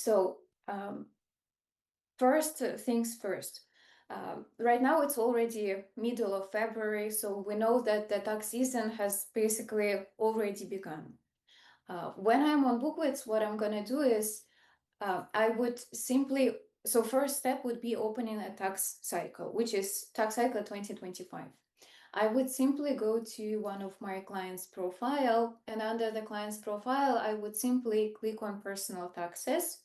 So first things first. Right now it's already middle of February, so we know that the tax season has basically already begun. When I'm on Bookwits, what I'm going to do is I would simply, so first step would be opening a tax cycle, which is tax cycle 2025. I would simply go to one of my clients' profile, and under the client's profile, I would simply click on personal taxes.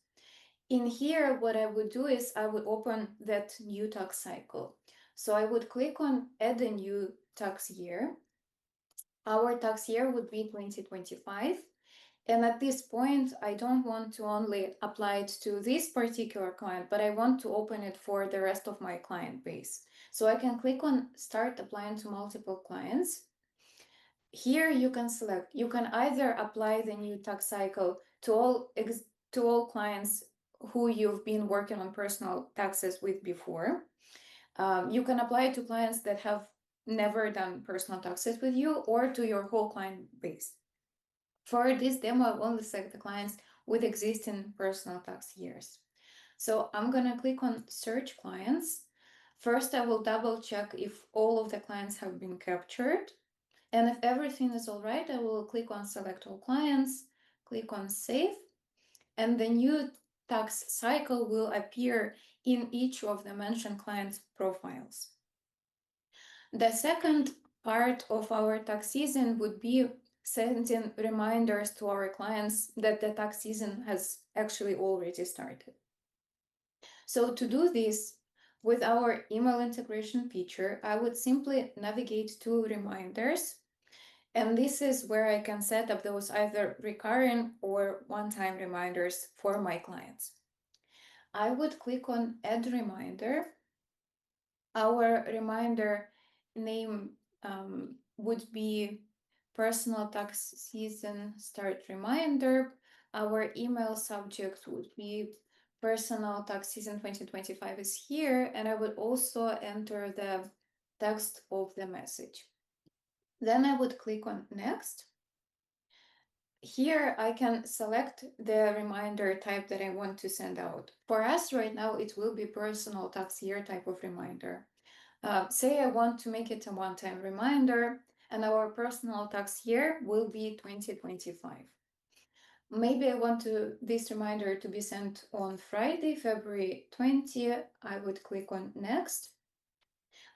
In here, what I would do is I would open that new tax cycle. So I would click on add a new tax year. Our tax year would be 2025. And at this point, I don't want to only apply it to this particular client, but I want to open it for the rest of my client base. So I can click on start applying to multiple clients. Here you can select, you can either apply the new tax cycle to all clients who you've been working on personal taxes with before. You can apply it to clients that have never done personal taxes with you, or to your whole client base. For this demo, I'll only select the clients with existing personal tax years. So I'm going to click on search clients. First, I will double check if all of the clients have been captured. And if everything is all right, I will click on select all clients, click on save, and the new tax cycle will appear in each of the mentioned clients' profiles. The second part of our tax season would be sending reminders to our clients that the tax season has actually already started. So to do this with our email integration feature, I would simply navigate to reminders. And this is where I can set up those either recurring or one-time reminders for my clients. I would click on add reminder. Our reminder name would be personal tax season start reminder. Our email subject would be personal tax season 2025 is here, and I would also enter the text of the message. Then I would click on next. Here I can select the reminder type that I want to send out. For us right now, it will be personal tax year type of reminder. Say I want to make it a one-time reminder, and our personal tax year will be 2025. Maybe I want this reminder to be sent on Friday, February 20th. I would click on next.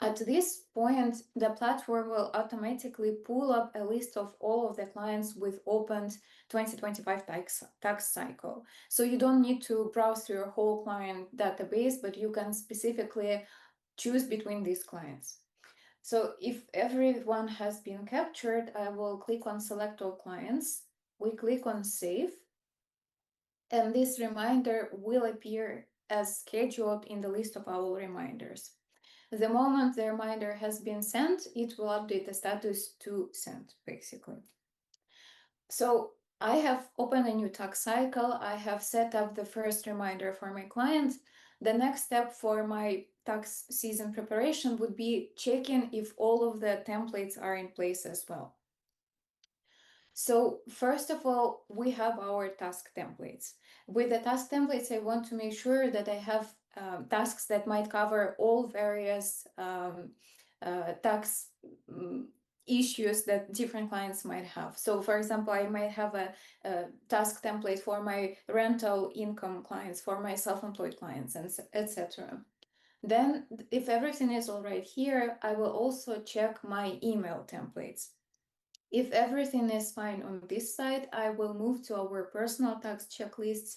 At this point, the platform will automatically pull up a list of all of the clients with opened 2025 tax cycle. So you don't need to browse through your whole client database, but you can specifically choose between these clients. So if everyone has been captured, I will click on select all clients. We click on save, and this reminder will appear as scheduled in the list of our reminders. The moment the reminder has been sent, it will update the status to sent, basically. So I have opened a new tax cycle. I have set up the first reminder for my client. The next step for my tax season preparation would be checking if all of the templates are in place as well. So first of all, we have our task templates. With the task templates, I want to make sure that I have tasks that might cover all various tax issues that different clients might have. So for example, I might have a task template for my rental income clients, for my self-employed clients, and etc. Then if everything is all right here, I will also check my email templates. If everything is fine on this side, I will move to our personal tax checklists.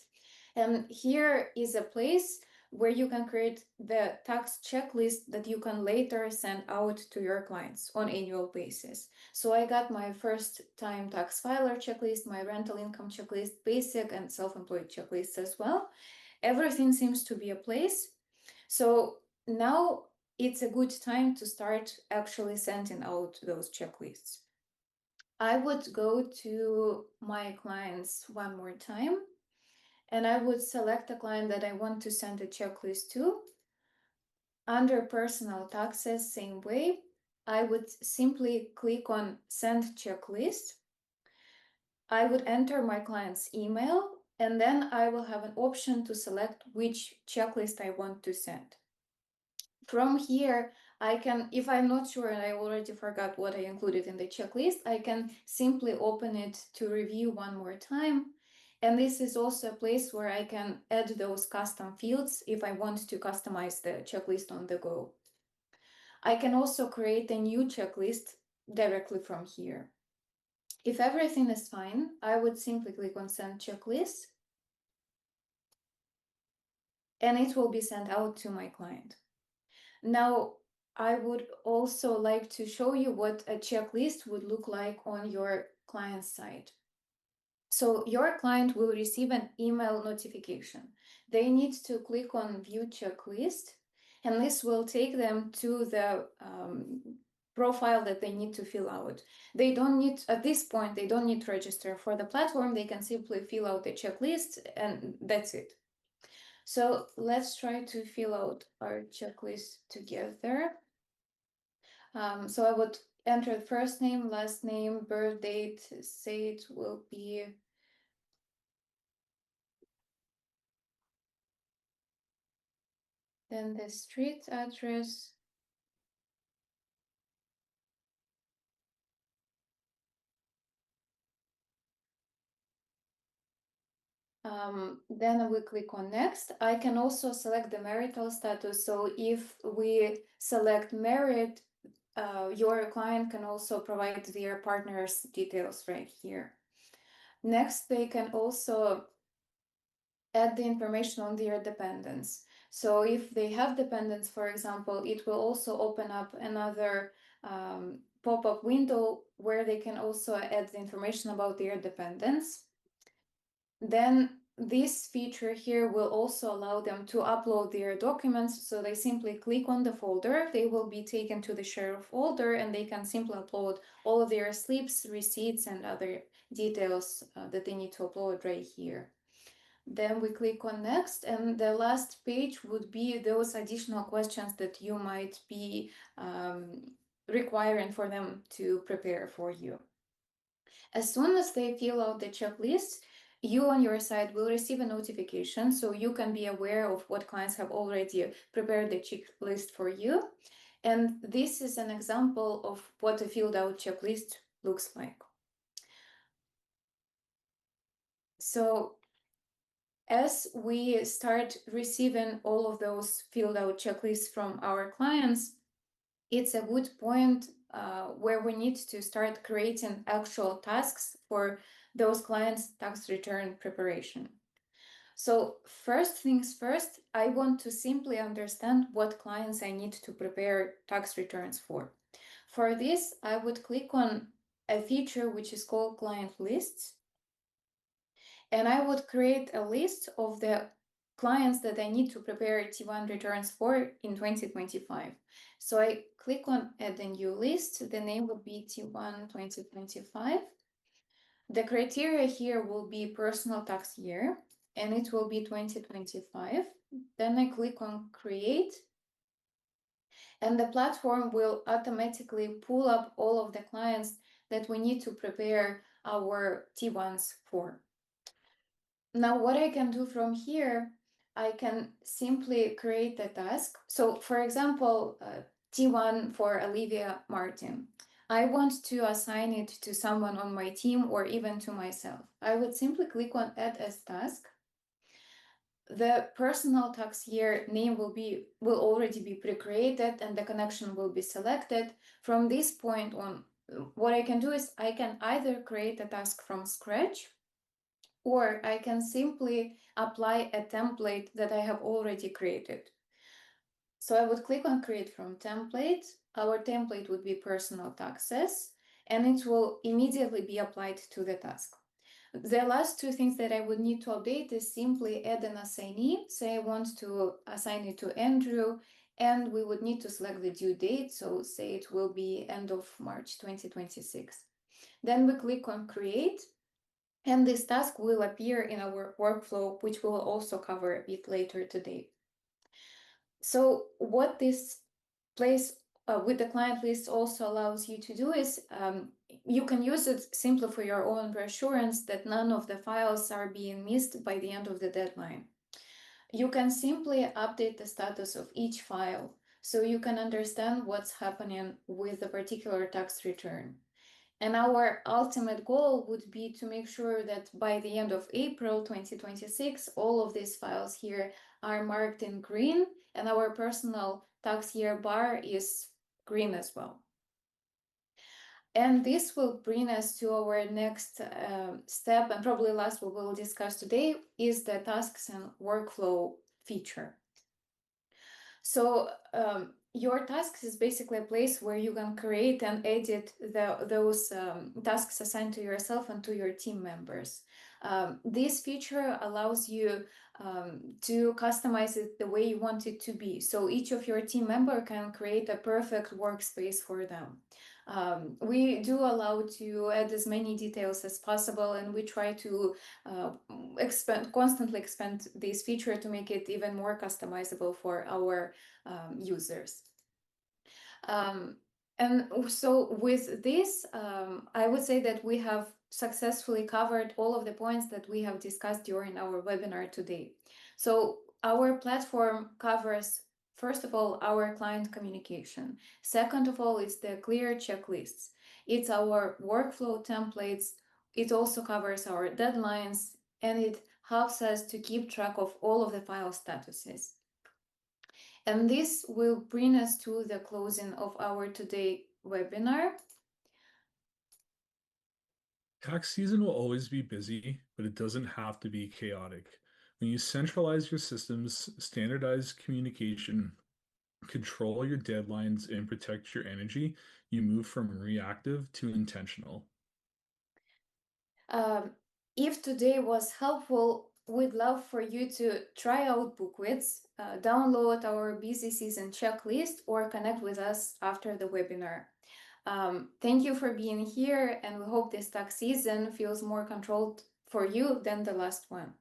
And here is a place where you can create the tax checklist that you can later send out to your clients on annual basis. So I got my first time tax filer checklist, my rental income checklist, basic and self-employed checklists as well. Everything seems to be a place. So now it's a good time to start actually sending out those checklists. I would go to my clients one more time, and I would select a client that I want to send a checklist to. Under personal taxes, same way, I would simply click on send checklist. I would enter my client's email, And then I will have an option to select which checklist I want to send. From here, I can, if I'm not sure and I already forgot what I included in the checklist, I can simply open it to review one more time. And this is also a place where I can add those custom fields if I want to customize the checklist on the go. I can also create a new checklist directly from here. If everything is fine, I would simply click on Send Checklist, and it will be sent out to my client. Now, I would also like to show you what a checklist would look like on your client side. So your client will receive an email notification. They need to click on View Checklist, and this will take them to the profile that they need to fill out. They don't need, at this point, they don't need to register for the platform. They can simply fill out the checklist, and that's it. So let's try to fill out our checklist together. So I would enter first name, last name, birth date, say it will be then the street address. Then we click on next. I can also select the marital status. So if we select married, your client can also provide their partner's details right here. Next, they can also add the information on their dependents. So if they have dependents, for example, it will also open up another pop-up window where they can also add the information about their dependents. Then this feature here will also allow them to upload their documents. So they simply click on the folder, they will be taken to the share folder, and they can simply upload all of their slips, receipts, and other details that they need to upload right here. Then we click on next, and the last page would be those additional questions that you might be requiring for them to prepare for you. As soon as they fill out the checklist, you on your side will receive a notification, so you can be aware of what clients have already prepared the checklist for you. And this is an example of what a filled out checklist looks like. So as we start receiving all of those filled out checklists from our clients, it's a good point where we need to start creating actual tasks for those clients' tax return preparation. So first things first, I want to simply understand what clients I need to prepare tax returns for. For this, I would click on a feature which is called Client Lists, and I would create a list of the clients that I need to prepare T1 returns for in 2025. So I click on Add a new list. The name would be T1 2025. The criteria here will be personal tax year, and it will be 2025. Then I click on Create, and the platform will automatically pull up all of the clients that we need to prepare our T1s for. Now, what I can do from here, I can simply create a task. So, for example, T1 for Olivia Martin. I want to assign it to someone on my team or even to myself. I would simply click on Add as Task. The personal tax year name will already be pre-created and the connection will be selected. From this point on, what I can do is I can either create a task from scratch, or I can simply apply a template that I have already created. So I would click on Create from Template. Our template would be personal taxes, and it will immediately be applied to the task. The last two things that I would need to update is simply add an assignee. Say I want to assign it to Andrew, and we would need to select the due date. So say it will be end of March 2026. Then we click on Create, and this task will appear in our workflow, which we'll also cover a bit later today. So what this place with the client list also allows you to do is you can use it simply for your own reassurance that none of the files are being missed by the end of the deadline. You can simply update the status of each file so you can understand what's happening with the particular tax return. And our ultimate goal would be to make sure that by the end of April 2026, all of these files here are marked in green, and our personal tax year bar is green as well. And this will bring us to our next step, and probably last what we'll discuss today is the tasks and workflow feature. So your tasks is basically a place where you can create and edit those tasks assigned to yourself and to your team members. This feature allows you to customize it the way you want it to be. So each of your team member can create a perfect workspace for them. We do allow to add as many details as possible, and we try to constantly expand this feature to make it even more customizable for our users. And so with this, I would say that we have successfully covered all of the points that we have discussed during our webinar today. So our platform covers, first of all, our client communication. Second of all, it's the clear checklists. It's our workflow templates. It also covers our deadlines, and it helps us to keep track of all of the file statuses. And this will bring us to the closing of our today webinar. Tax season will always be busy, but it doesn't have to be chaotic. When you centralize your systems, standardize communication, control your deadlines, and protect your energy, you move from reactive to intentional. If today was helpful, we'd love for you to try out Bookwits, download our busy season checklist, or connect with us after the webinar. Thank you for being here, and we hope this tax season feels more controlled for you than the last one.